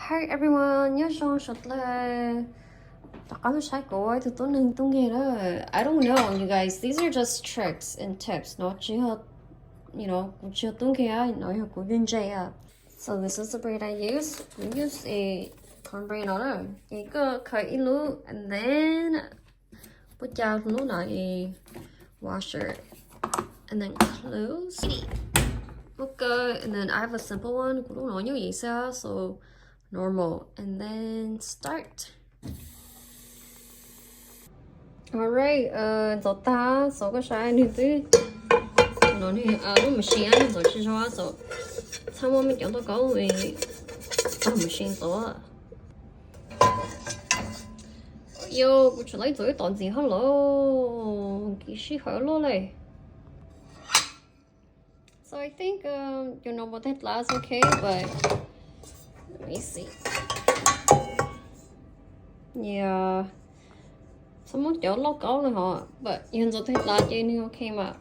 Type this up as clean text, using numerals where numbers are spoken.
Hi everyone, nhớ xong sụt là tất cả sai của thì tôi nên tôi nghe đó. I don't know you guys, these are just tricks and tips, not chỉ là chỉ tôi nghe nói của viên jay. So this is the braid I use. We use a corn braid on it. 이거 이루 and then put down luna a washer and then close. Okay, and then I have a simple one. cũng nói nhiều gì sao, so normal, and then start. Alright, giờ ta số cái sai này tới nó này lúc mà xin anh rồi chỉ cho số tham gia mình chọn tôi có về tao mà xin số yo cũng chuẩn lấy rồi tận gì hello kỹ sĩ hỏi luôn này. So I think you know what that last okay, but let me see. Yeah. Some muốn chỗ lót có rồi họ, but hiện giờ thấy là chơi nên ok mà.